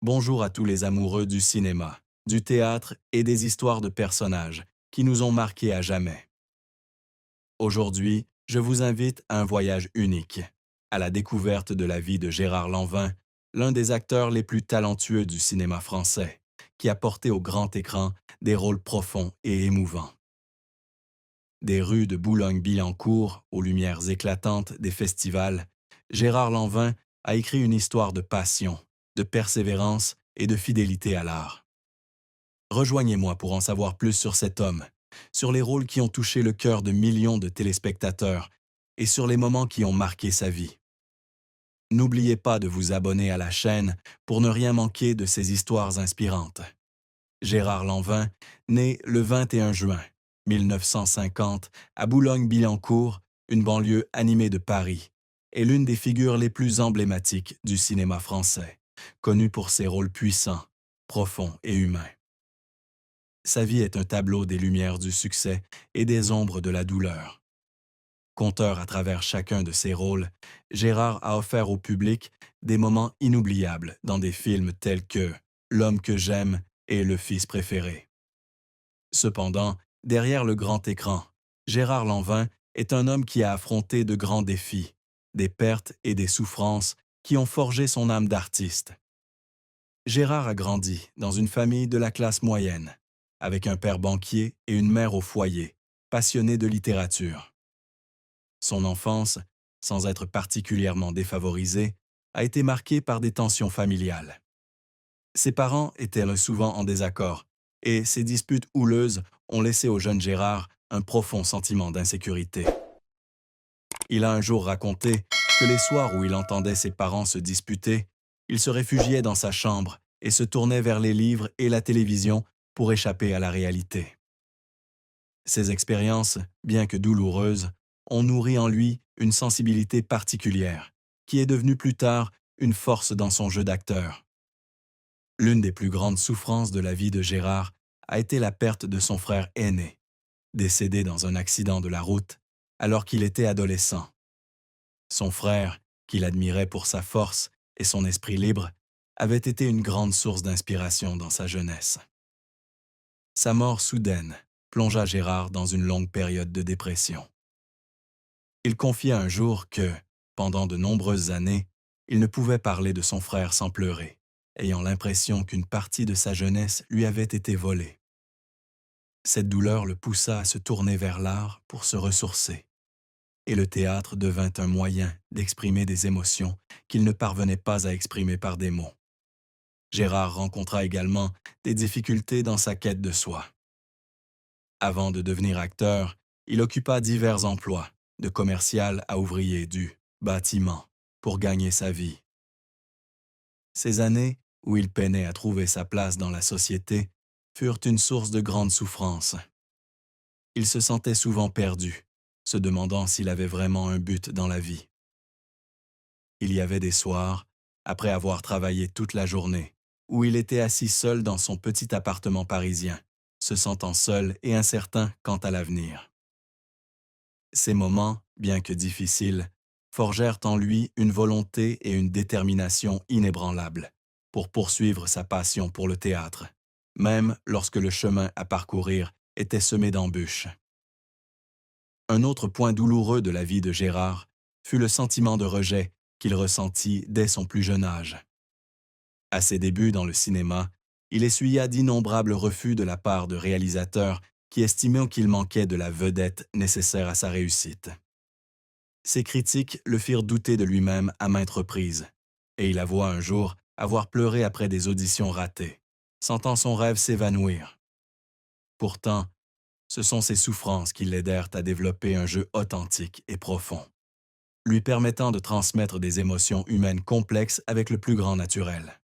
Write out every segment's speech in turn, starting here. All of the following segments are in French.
Bonjour à tous les amoureux du cinéma, du théâtre et des histoires de personnages qui nous ont marqués à jamais. Aujourd'hui, je vous invite à un voyage unique, à la découverte de la vie de Gérard Lanvin, l'un des acteurs les plus talentueux du cinéma français, qui a porté au grand écran des rôles profonds et émouvants. Des rues de Boulogne-Billancourt aux lumières éclatantes des festivals, Gérard Lanvin a écrit une histoire de passion, de persévérance et de fidélité à l'art. Rejoignez-moi pour en savoir plus sur cet homme, sur les rôles qui ont touché le cœur de millions de téléspectateurs et sur les moments qui ont marqué sa vie. N'oubliez pas de vous abonner à la chaîne pour ne rien manquer de ces histoires inspirantes. Gérard Lanvin, né le 21 juin 1950 à Boulogne-Billancourt, une banlieue animée de Paris, est l'une des figures les plus emblématiques du cinéma français, connu pour ses rôles puissants, profonds et humains. Sa vie est un tableau des lumières du succès et des ombres de la douleur. Conteur à travers chacun de ses rôles, Gérard a offert au public des moments inoubliables dans des films tels que L'homme que j'aime et Le fils préféré. Cependant, derrière le grand écran, Gérard Lanvin est un homme qui a affronté de grands défis, des pertes et des souffrances qui ont forgé son âme d'artiste. Gérard a grandi dans une famille de la classe moyenne, avec un père banquier et une mère au foyer, passionnée de littérature. Son enfance, sans être particulièrement défavorisée, a été marquée par des tensions familiales. Ses parents étaient souvent en désaccord, et ces disputes houleuses ont laissé au jeune Gérard un profond sentiment d'insécurité. Il a un jour raconté que les soirs où il entendait ses parents se disputer, il se réfugiait dans sa chambre et se tournait vers les livres et la télévision pour échapper à la réalité. Ces expériences, bien que douloureuses, ont nourri en lui une sensibilité particulière, qui est devenue plus tard une force dans son jeu d'acteur. L'une des plus grandes souffrances de la vie de Gérard a été la perte de son frère aîné, décédé dans un accident de la route alors qu'il était adolescent. Son frère, qu'il admirait pour sa force et son esprit libre, avait été une grande source d'inspiration dans sa jeunesse. Sa mort soudaine plongea Gérard dans une longue période de dépression. Il confia un jour que, pendant de nombreuses années, il ne pouvait parler de son frère sans pleurer, ayant l'impression qu'une partie de sa jeunesse lui avait été volée. Cette douleur le poussa à se tourner vers l'art pour se ressourcer, et le théâtre devint un moyen d'exprimer des émotions qu'il ne parvenait pas à exprimer par des mots. Gérard rencontra également des difficultés dans sa quête de soi. Avant de devenir acteur, il occupa divers emplois, de commercial à ouvrier du bâtiment, pour gagner sa vie. Ces années, où il peinait à trouver sa place dans la société, furent une source de grande souffrance. Il se sentait souvent perdu, se demandant s'il avait vraiment un but dans la vie. Il y avait des soirs, après avoir travaillé toute la journée, où il était assis seul dans son petit appartement parisien, se sentant seul et incertain quant à l'avenir. Ces moments, bien que difficiles, forgèrent en lui une volonté et une détermination inébranlables pour poursuivre sa passion pour le théâtre, même lorsque le chemin à parcourir était semé d'embûches. Un autre point douloureux de la vie de Gérard fut le sentiment de rejet qu'il ressentit dès son plus jeune âge. À ses débuts dans le cinéma, il essuya d'innombrables refus de la part de réalisateurs qui estimaient qu'il manquait de la vedette nécessaire à sa réussite. Ces critiques le firent douter de lui-même à maintes reprises, et il avoua un jour avoir pleuré après des auditions ratées, sentant son rêve s'évanouir. Pourtant, ce sont ces souffrances qui l'aidèrent à développer un jeu authentique et profond, lui permettant de transmettre des émotions humaines complexes avec le plus grand naturel.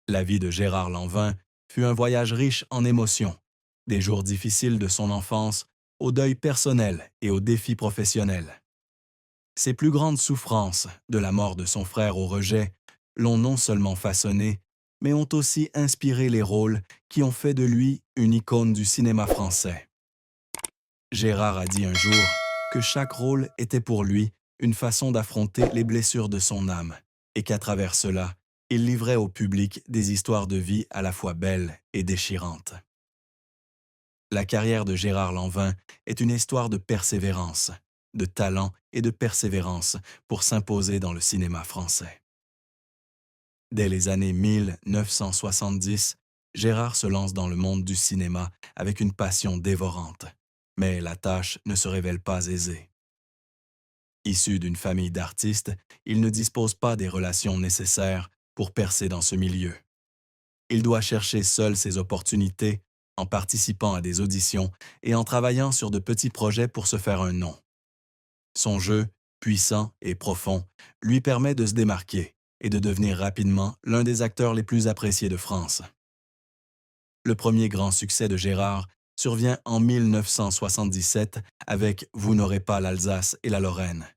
La vie de Gérard Lanvin fut un voyage riche en émotions, des jours difficiles de son enfance, au deuil personnel et aux défis professionnels. Ses plus grandes souffrances, de la mort de son frère au rejet, l'ont non seulement façonné, mais ont aussi inspiré les rôles qui ont fait de lui une icône du cinéma français. Gérard a dit un jour que chaque rôle était pour lui une façon d'affronter les blessures de son âme et qu'à travers cela, Il livrait au public des histoires de vie à la fois belles et déchirantes. La carrière de Gérard Lanvin est une histoire de persévérance, de talent et de persévérance pour s'imposer dans le cinéma français. Dès les années 1970, Gérard se lance dans le monde du cinéma avec une passion dévorante. Mais la tâche ne se révèle pas aisée. Issu d'une famille d'artistes, il ne dispose pas des relations nécessaires pour percer dans ce milieu. Il doit chercher seul ses opportunités en participant à des auditions et en travaillant sur de petits projets pour se faire un nom. Son jeu, puissant et profond, lui permet de se démarquer et de devenir rapidement l'un des acteurs les plus appréciés de France. Le premier grand succès de Gérard survient en 1977 avec Vous n'aurez pas l'Alsace et la Lorraine,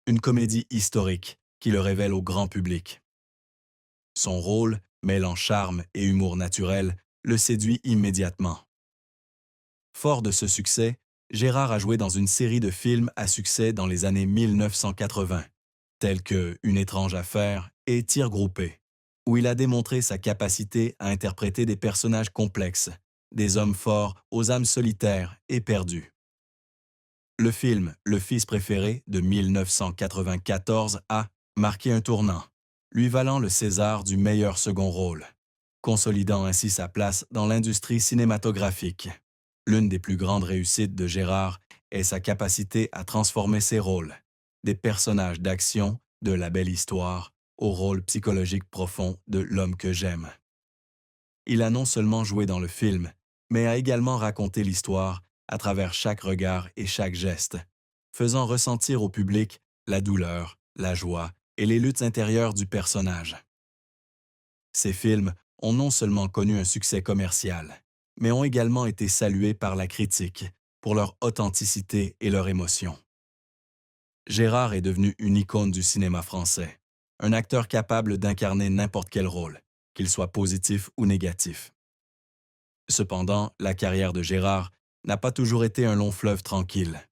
une comédie historique qui le révèle au grand public. Son rôle, mêlant charme et humour naturel, le séduit immédiatement. Fort de ce succès, Gérard a joué dans une série de films à succès dans les années 1980, tels que Une étrange affaire et Tir groupé, où il a démontré sa capacité à interpréter des personnages complexes, des hommes forts aux âmes solitaires et perdues. Le film Le Fils préféré de 1994 a marqué un tournant, lui valant le César du meilleur second rôle, consolidant ainsi sa place dans l'industrie cinématographique. L'une des plus grandes réussites de Gérard est sa capacité à transformer ses rôles, des personnages d'action de La Belle Histoire au rôle psychologique profond de L'homme que j'aime. Il a non seulement joué dans le film, mais a également raconté l'histoire à travers chaque regard et chaque geste, faisant ressentir au public la douleur, la joie et les luttes intérieures du personnage. Ces films ont non seulement connu un succès commercial, mais ont également été salués par la critique pour leur authenticité et leur émotion. Gérard est devenu une icône du cinéma français, un acteur capable d'incarner n'importe quel rôle, qu'il soit positif ou négatif. Cependant, la carrière de Gérard n'a pas toujours été un long fleuve tranquille.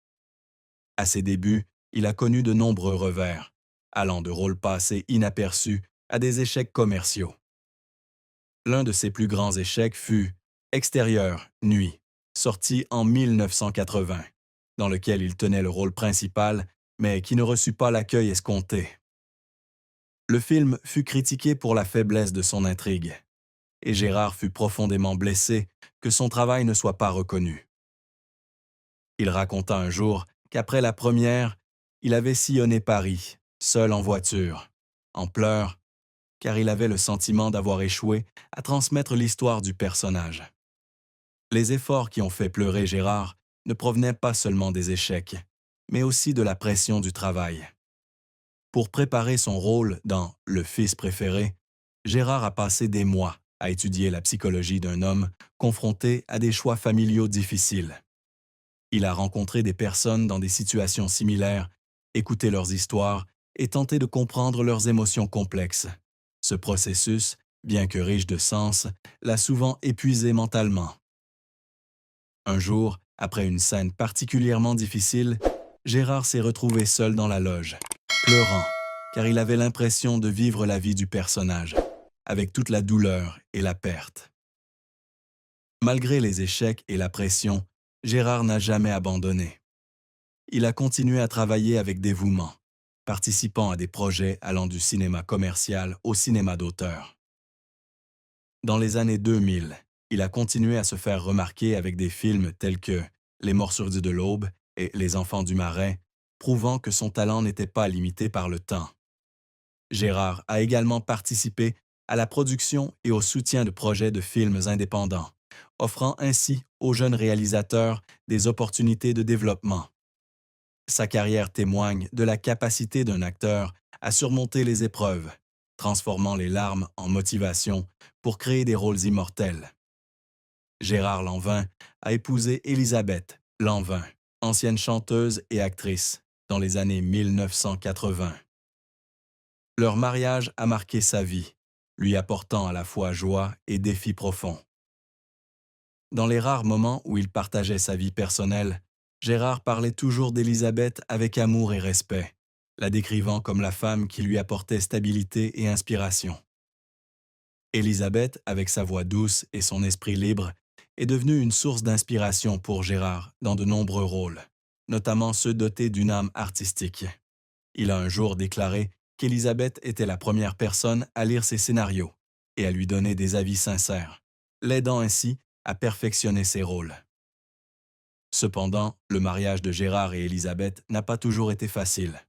À ses débuts, il a connu de nombreux revers, allant de rôles passés inaperçus à des échecs commerciaux. L'un de ses plus grands échecs fut Extérieur, Nuit, sorti en 1980, dans lequel il tenait le rôle principal, mais qui ne reçut pas l'accueil escompté. Le film fut critiqué pour la faiblesse de son intrigue, et Gérard fut profondément blessé que son travail ne soit pas reconnu. Il raconta un jour qu'après la première, il avait sillonné Paris, seul en voiture, en pleurs, car il avait le sentiment d'avoir échoué à transmettre l'histoire du personnage. Les efforts qui ont fait pleurer Gérard ne provenaient pas seulement des échecs, mais aussi de la pression du travail. Pour préparer son rôle dans Le Fils préféré, Gérard a passé des mois à étudier la psychologie d'un homme confronté à des choix familiaux difficiles. Il a rencontré des personnes dans des situations similaires, écouté leurs histoires et tenté de comprendre leurs émotions complexes. Ce processus, bien que riche de sens, l'a souvent épuisé mentalement. Un jour, après une scène particulièrement difficile, Gérard s'est retrouvé seul dans la loge, pleurant, car il avait l'impression de vivre la vie du personnage, avec toute la douleur et la perte. Malgré les échecs et la pression, Gérard n'a jamais abandonné. Il a continué à travailler avec dévouement, participant à des projets allant du cinéma commercial au cinéma d'auteur. Dans les années 2000, il a continué à se faire remarquer avec des films tels que Les Morsures de l'Aube et Les Enfants du Marais, prouvant que son talent n'était pas limité par le temps. Gérard a également participé à la production et au soutien de projets de films indépendants, offrant ainsi aux jeunes réalisateurs des opportunités de développement. Sa carrière témoigne de la capacité d'un acteur à surmonter les épreuves, transformant les larmes en motivation pour créer des rôles immortels. Gérard Lanvin a épousé Élisabeth Lanvin, ancienne chanteuse et actrice, dans les années 1980. Leur mariage a marqué sa vie, lui apportant à la fois joie et défis profonds. Dans les rares moments où il partageait sa vie personnelle, Gérard parlait toujours d'Élisabeth avec amour et respect, la décrivant comme la femme qui lui apportait stabilité et inspiration. Élisabeth, avec sa voix douce et son esprit libre, est devenue une source d'inspiration pour Gérard dans de nombreux rôles, notamment ceux dotés d'une âme artistique. Il a un jour déclaré qu'Élisabeth était la première personne à lire ses scénarios et à lui donner des avis sincères, l'aidant ainsi à perfectionner ses rôles. Cependant, le mariage de Gérard et Élisabeth n'a pas toujours été facile.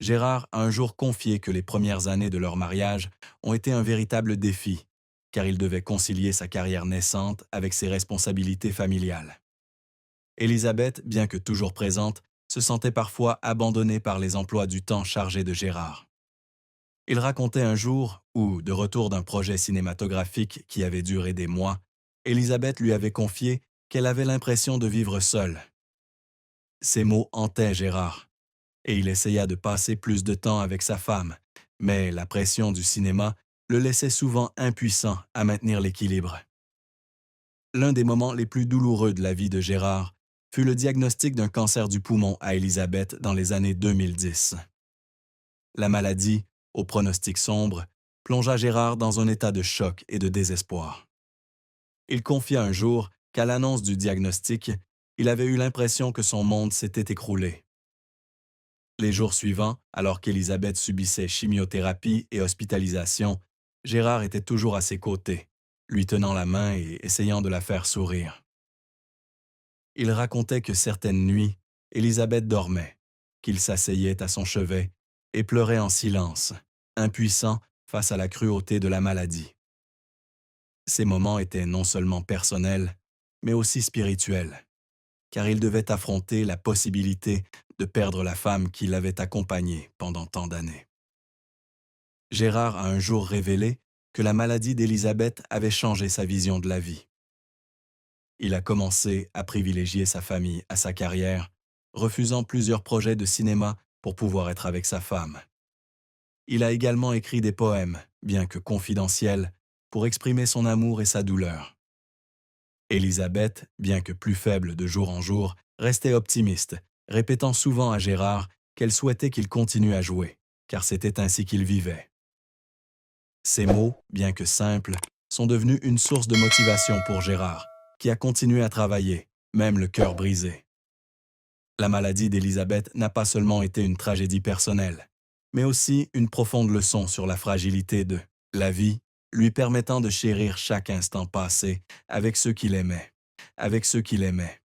Gérard a un jour confié que les premières années de leur mariage ont été un véritable défi, car il devait concilier sa carrière naissante avec ses responsabilités familiales. Élisabeth, bien que toujours présente, se sentait parfois abandonnée par les emplois du temps chargés de Gérard. Il racontait un jour où, de retour d'un projet cinématographique qui avait duré des mois, Élisabeth lui avait confié qu'elle avait l'impression de vivre seule. Ces mots hantaient Gérard, et il essaya de passer plus de temps avec sa femme, mais la pression du cinéma le laissait souvent impuissant à maintenir l'équilibre. L'un des moments les plus douloureux de la vie de Gérard fut le diagnostic d'un cancer du poumon à Élisabeth dans les années 2010. La maladie, au pronostic sombre, plongea Gérard dans un état de choc et de désespoir. Il confia un jour qu'à l'annonce du diagnostic, il avait eu l'impression que son monde s'était écroulé. Les jours suivants, alors qu'Élisabeth subissait chimiothérapie et hospitalisation, Gérard était toujours à ses côtés, lui tenant la main et essayant de la faire sourire. Il racontait que certaines nuits, Élisabeth dormait, qu'il s'asseyait à son chevet et pleurait en silence, impuissant face à la cruauté de la maladie. Ces moments étaient non seulement personnels, mais aussi spirituels, car il devait affronter la possibilité de perdre la femme qui l'avait accompagné pendant tant d'années. Gérard a un jour révélé que la maladie d'Élisabeth avait changé sa vision de la vie. Il a commencé à privilégier sa famille à sa carrière, refusant plusieurs projets de cinéma pour pouvoir être avec sa femme. Il a également écrit des poèmes, bien que confidentiels, pour exprimer son amour et sa douleur. Élisabeth, bien que plus faible de jour en jour, restait optimiste, répétant souvent à Gérard qu'elle souhaitait qu'il continue à jouer, car c'était ainsi qu'il vivait. Ces mots, bien que simples, sont devenus une source de motivation pour Gérard, qui a continué à travailler, même le cœur brisé. La maladie d'Élisabeth n'a pas seulement été une tragédie personnelle, mais aussi une profonde leçon sur la fragilité de la vie, lui permettant de chérir chaque instant passé avec ceux qu'il aimait, avec ceux qu'il aimait.